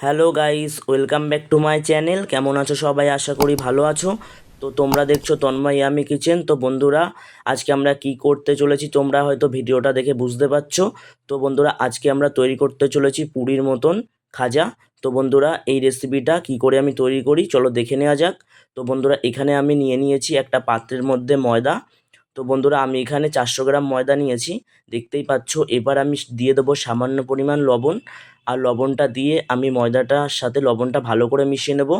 Hello guys, welcome back to my channel. কেমন আছো সবাই? আশা করি ভালো আছো। তো তোমরা দেখছো তন্ময় ইয়ামি কিচেন। তো বন্ধুরা, আজকে আমরা কি করতে চলেছি তোমরা হয়তো ভিডিওটা দেখে বুঝতে পারছো। তো বন্ধুরা, আজকে আমরা তৈরি করতে চলেছি পুরীর মতন খাজা। তো বন্ধুরা, এই রেসিপিটা কি করে আমি তৈরি করি চলো দেখে নেওয়া যাক। তো বন্ধুরা, এখানে আমি নিয়ে নিয়েছি একটা পাত্রের মধ্যে ময়দা। তো বন্ধুরা, আমি এখানে 400 গ্রাম ময়দা নিয়েছি, দেখতেই পাচ্ছ। এবার আমি দিয়ে দেবো সামান্য পরিমাণ লবণ। আর লবণটা দিয়ে আমি ময়দাটার সাথে লবণটা ভালো করে মিশিয়ে নেব।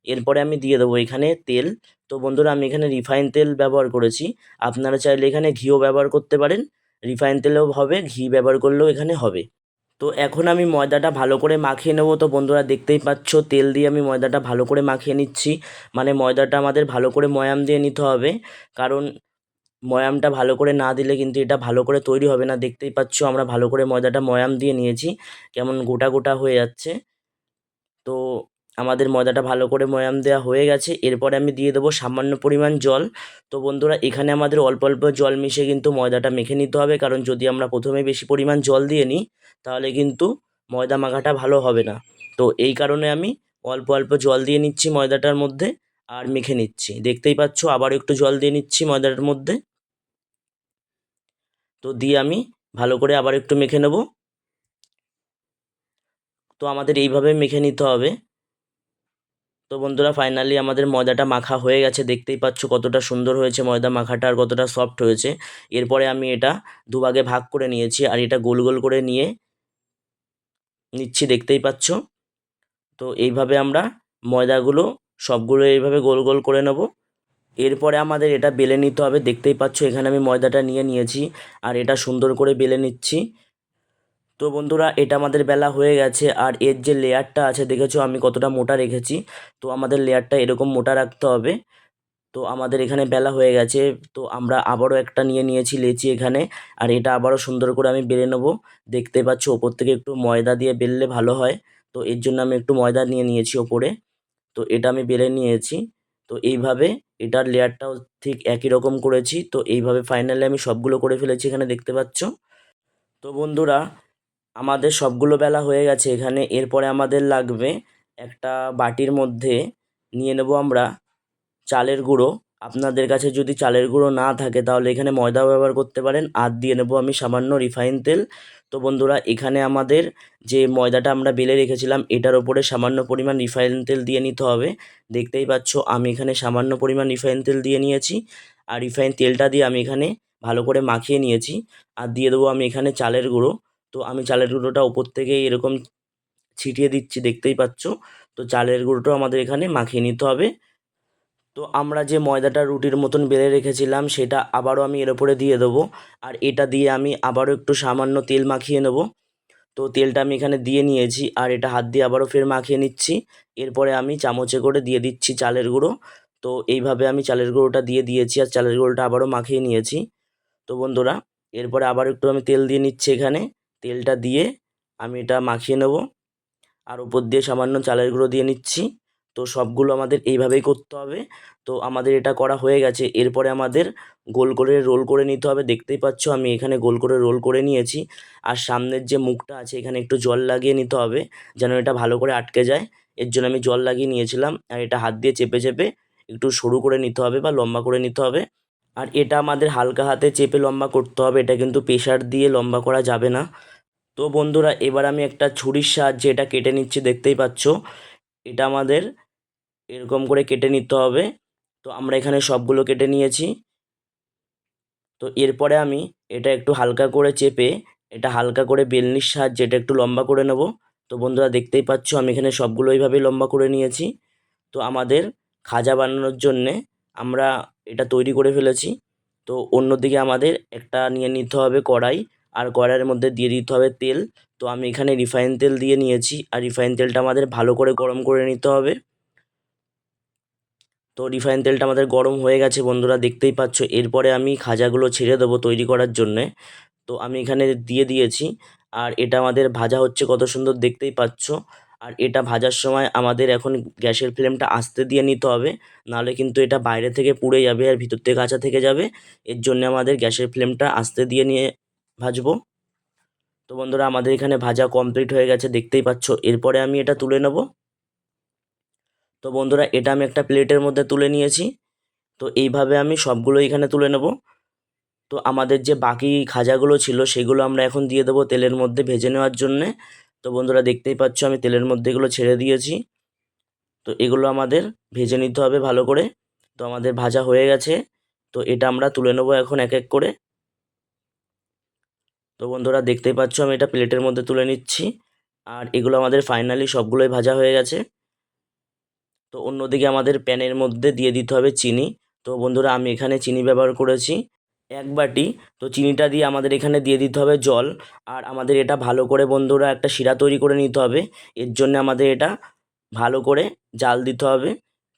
এরপরে আমি দিয়ে দেবো এখানে তেল। তো বন্ধুরা, আমি এখানে রিফাইন তেল ব্যবহার করেছি। আপনারা চাইলে এখানে ঘিও ব্যবহার করতে পারেন। রিফাইন তেলেও হবে, ঘি ব্যবহার করলেও এখানে হবে। তো এখন আমি ময়দাটা ভালো করে মাখিয়ে নেব। তো বন্ধুরা, দেখতেই পাচ্ছ তেল দিয়ে আমি ময়দাটা ভালো করে মাখিয়ে নিচ্ছি। মানে ময়দাটা আমাদের ভালো করে ময়াম দিয়ে নিতে হবে, কারণ ময়ামটা ভালো করে না দিলে কিন্তু এটা ভালো করে তৈরি হবে না। দেখতেই পাচ্ছ আমরা ভালো করে ময়দাটা ময়াম দিয়ে নিয়েছি, কেমন গোটা গোটা হয়ে যাচ্ছে। তো আমাদের ময়দাটা ভালো করে ময়াম দেওয়া হয়ে গেছে। এরপরে আমি দিয়ে দেবো সামান্য পরিমাণ জল। তো বন্ধুরা, এখানে আমাদের অল্প অল্প জল মিশিয়ে কিন্তু ময়দাটা মেখে নিতে হবে, কারণ যদি আমরা প্রথমে বেশি পরিমাণ জল দিয়ে নিই তাহলে কিন্তু ময়দা মাখাটা ভালো হবে না। তো এই কারণে আমি অল্প অল্প জল দিয়ে নিচ্ছি ময়দাটার মধ্যে আর মেখে নিচ্ছি। দেখতেই পাচ্ছ আবার একটু জল দিয়ে নিচ্ছি ময়দাটার মধ্যে। তো দিয়ে আমি ভালো করে আবার একটু মেখে নেব। তো আমাদের এইভাবে মেখে নিতে হবে। তো বন্ধুরা, ফাইনালি আমাদের ময়দাটা মাখা হয়ে গেছে। দেখতেই পাচ্ছ কতটা সুন্দর হয়েছে ময়দা মাখাটা, আর কতটা সফট হয়েছে। এরপরে আমি এটা দুভাগে ভাগ করে নিয়েছি আর এটা গোল গোল করে নিয়ে নিচ্ছি, দেখতেই পাচ্ছ। তো এইভাবে আমরা ময়দাগুলো সবগুলো এইভাবে গোল গোল করে নেব। এরপরে আমাদের এটা বেলে নিতে হবে। দেখতেই পাচ্ছ এখানে আমি ময়দাটা নিয়ে নিয়েছি আর এটা সুন্দর করে বেলে নিচ্ছি। তো বন্ধুরা, এটা আমাদের বেলা হয়ে গেছে। আর এর যে লেয়ারটা আছে দেখেছো আমি কতটা মোটা রেখেছি। তো আমাদের লেয়ারটা এরকম মোটা রাখতে হবে। তো আমাদের এখানে বেলা হয়ে গেছে। তো আমরা আবারও একটা নিয়ে নিয়েছি লেচি এখানে, আর এটা আবারও সুন্দর করে আমি বেলে নেবো। দেখতে পাচ্ছ ওপর থেকে একটু ময়দা দিয়ে বেললে ভালো হয়। তো এর জন্য আমি একটু ময়দা নিয়ে নিয়েছি ওপরে। তো এটা আমি বেলে নিয়েছি। তো এইভাবে এটার লেয়ারটাও ঠিক একই রকম করেছি। তো এইভাবে ফাইনালি আমি সবগুলো করে ফেলেছি এখানে, দেখতে পাচ্ছ। তো বন্ধুরা, আমাদের সবগুলো বেলা হয়ে গেছে এখানে। এরপরে আমাদের লাগবে একটা বাটির মধ্যে নিয়ে নেব আমরা চালের গুঁড়ো। আপনাদের কাছে যদি চালের গুঁড়ো না থাকে তাহলে এখানে ময়দাও ব্যবহার করতে পারেন। আর দিয়ে নেব আমি সামান্য রিফাইন তেল। তো বন্ধুরা, এখানে আমাদের যে ময়দাটা আমরা বেলে রেখেছিলাম এটার ওপরে সামান্য পরিমাণ রিফাইন তেল দিয়ে নিতে হবে। দেখতেই পাচ্ছ আমি এখানে সামান্য পরিমাণ রিফাইন তেল দিয়ে নিয়েছি। আর রিফাইন তেলটা দিয়ে আমি এখানে ভালো করে মাখিয়ে নিয়েছি। আর দিয়ে দেবো আমি এখানে চালের গুঁড়ো। তো আমি চালের গুঁড়োটা ওপর থেকে এরকম ছিটিয়ে দিচ্ছি, দেখতেই পাচ্ছ। তো চালের গুঁড়োটাও আমাদের এখানে মাখিয়ে নিতে হবে। তো আমরা যে ময়দাটা রুটির মতন বেলে রেখেছিলাম সেটা আবারও আমি এর উপরে দিয়ে দেবো। আর এটা দিয়ে আমি আবারও একটু সামান্য তেল মাখিয়ে নেব। তো তেলটা আমি এখানে দিয়ে নিয়েছি আর এটা হাত দিয়ে আবারও ফের মাখিয়ে নিচ্ছি। এরপরে আমি চামচে করে দিয়ে দিচ্ছি চালের গুঁড়ো। তো এইভাবে আমি চালের গুঁড়োটা দিয়ে দিয়েছি আর চালের গুঁড়োটা আবারও মাখিয়ে নিয়েছি। তো বন্ধুরা, এরপরে আবার একটু আমি তেল দিয়ে নিচ্ছি এখানে। তেলটা দিয়ে আমি এটা মাখিয়ে নেব আর উপর দিয়ে সামান্য চালের গুঁড়ো দিয়ে নিচ্ছি। তো সবগুলো আমাদের এইভাবেই করতে হবে। তো আমাদের এটা করা হয়ে গেছে। এরপরে আমাদের গোল করে রোল করে নিতে হবে। দেখতেই পাচ্ছ আমি এখানে গোল করে রোল করে নিয়েছি। আর সামনের যে মুখটা আছে এখানে একটু জল লাগিয়ে নিতে হবে, যেন এটা ভালো করে আটকে যায়। এর জন্য আমি জল লাগিয়ে নিয়েছিলাম। আর এটা হাত দিয়ে চেপে চেপে একটু সরু করে নিতে হবে বা লম্বা করে নিতে হবে। আর এটা আমাদের হালকা হাতে চেপে লম্বা করতে হবে, এটা কিন্তু প্রেশার দিয়ে লম্বা করা যাবে না। তো বন্ধুরা, এবার আমি একটা ছুরির সাহায্যে এটা কেটে নিচ্ছি, দেখতেই পাচ্ছ। এটা আমাদের এরকম করে কেটে নিতে হবে। তো আমরা এখানে সবগুলো কেটে নিয়েছি। তো এরপরে আমি এটা একটু হালকা করে চেপে এটা হালকা করে বেলনির সাহায্যে এটা একটু লম্বা করে নেব। তো বন্ধুরা, দেখতেই পাচ্ছ আমি এখানে সবগুলো এইভাবেই লম্বা করে নিয়েছি। তো আমাদের খাজা বানানোর জন্যে আমরা এটা তৈরি করে ফেলেছি। তো অন্যদিকে আমাদের একটা নিয়ে নিতে হবে কড়াই। আর কড়াইয়ের মধ্যে দিয়ে দিতে হবে তেল। তো আমি এখানে রিফাইন তেল দিয়ে নিয়েছি আর রিফাইন তেলটা আমাদের ভালো করে গরম করে নিতে হবে। তো রিফাইন তেলটা আমাদের গরম হয়ে গেছে বন্ধুরা, দেখতেই পাচ্ছ। এরপরে আমি খাজাগুলো ছেড়ে দেবো তৈরি করার জন্যে। তো আমি এখানে দিয়ে দিয়েছি আর এটা আমাদের ভাজা হচ্ছে, কত সুন্দর দেখতেই পাচ্ছ। আর এটা ভাজার সময় আমাদের এখন গ্যাসের ফ্লেমটা আস্তে দিয়ে নিতে হবে, নাহলে কিন্তু এটা বাইরে থেকে পুড়ে যাবে আর ভিতর থেকে কাঁচা থেকে যাবে। এর জন্য আমাদের গ্যাসের ফ্লেমটা আস্তে দিয়ে নিয়ে ভাজবো। তো বন্ধুরা আমাদের এখানে ভাজা কমপ্লিট হয়ে গেছে, দেখতেই পাচ্ছ। এরপরে আমি এটা তুলে নেব। তো বন্ধুরা এটা আমি একটা প্লেটের মধ্যে তুলে নিয়েছি। তো এইভাবে আমি সবগুলো এখানে তুলে নেব। তো আমাদের যে বাকি খাজাগুলো ছিল সেগুলো আমরা এখন দিয়ে দেবো তেলের মধ্যে ভেজে নেওয়ার জন্যে। তো বন্ধুরা দেখতেই পাচ্ছ আমি তেলের মধ্যে এগুলো ছেড়ে দিয়েছি। তো এগুলো আমাদের ভেজে নিতে হবে ভালো করে। তো আমাদের ভাজা হয়ে গেছে। তো এটা আমরা তুলে নেবো এখন এক এক করে। তো বন্ধুরা দেখতেই পাচ্ছ আমি এটা প্লেটের মধ্যে তুলে নিচ্ছি। আর এগুলো আমাদের ফাইনালি সবগুলোই ভাজা হয়ে গেছে। তো অন্যদিকে আমাদের প্যানের মধ্যে দিয়ে দিতে হবে চিনি। তো বন্ধুরা আমি এখানে চিনি ব্যবহার করেছি 1 বাটি। তো চিনিটা দিয়ে আমাদের এখানে দিয়ে দিতে হবে জল। আর আমাদের এটা ভালো করে বন্ধুরা একটা শিরা তৈরি করে নিতে হবে। এর জন্য আমাদের এটা ভালো করে জাল দিতে হবে।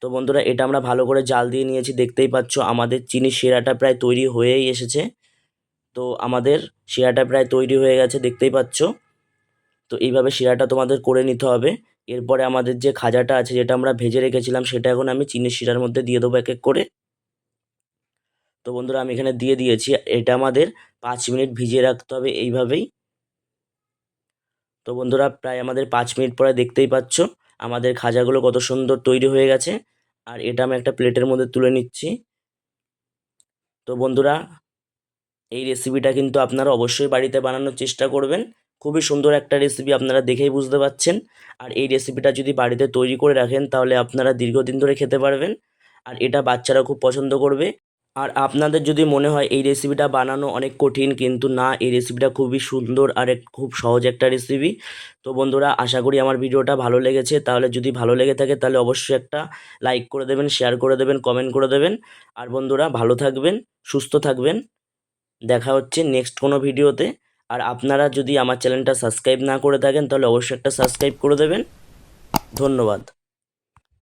তো বন্ধুরা এটা আমরা ভালো করে জাল দিয়ে নিয়েছি, দেখতেই পাচ্ছ আমাদের চিনির শিরাটা প্রায় তৈরি হয়েই এসেছে। তো আমাদের শিরাটা প্রায় তৈরি হয়ে গেছে, দেখতেই পাচ্ছ। তো এইভাবে শিরাটা তোমাদের করে নিতে হবে। এরপরে আমাদের যে খাজাটা আছে যেটা আমরা ভেজে রেখেছিলাম সেটা এখন আমি চিনির শিরার মধ্যে দিয়ে দেবো এক এক করে। তো বন্ধুরা আমি এখানে দিয়ে দিয়েছি। এটা আমাদের 5 মিনিট ভিজিয়ে রাখতে হবে এইভাবেই। তো বন্ধুরা প্রায় আমাদের 5 মিনিট পরে দেখতেই পাচ্ছ আমাদের খাজাগুলো কত সুন্দর তৈরি হয়ে গেছে। আর এটা আমি একটা প্লেটের মধ্যে তুলে নিচ্ছি। তো বন্ধুরা এই রেসিপিটা কিন্তু আপনারা অবশ্যই বাড়িতে বানানোর চেষ্টা করবেন। খুবই সুন্দর একটা রেসিপি, আপনারা দেখেই বুঝতে পাচ্ছেন। আর এই রেসিপিটা যদি বাড়িতে তৈরি করে রাখেন তাহলে আপনারা দীর্ঘদিন ধরে খেতে পারবেন। আর এটা বাচ্চারা খুব পছন্দ করবে। আর আপনাদের যদি মনে হয় এই রেসিপিটা বানানো অনেক কঠিন, কিন্তু না, এই রেসিপিটা খুবই সুন্দর আর খুব সহজ একটা রেসিপি। তো বন্ধুরা আশা করি আমার ভিডিওটা ভালো লেগেছে। তাহলে যদি ভালো লেগে থাকে তাহলে অবশ্যই একটা লাইক করে দেবেন, শেয়ার করে দেবেন, কমেন্ট করে দেবেন। আর বন্ধুরা ভালো থাকবেন, সুস্থ থাকবেন। দেখা হচ্ছে নেক্সট কোনো ভিডিওতে। আর আপনারা যদি আমার চ্যানেলটা সাবস্ক্রাইব না করে থাকেন তাহলে অবশ্যই একটা সাবস্ক্রাইব করে দেবেন। ধন্যবাদ।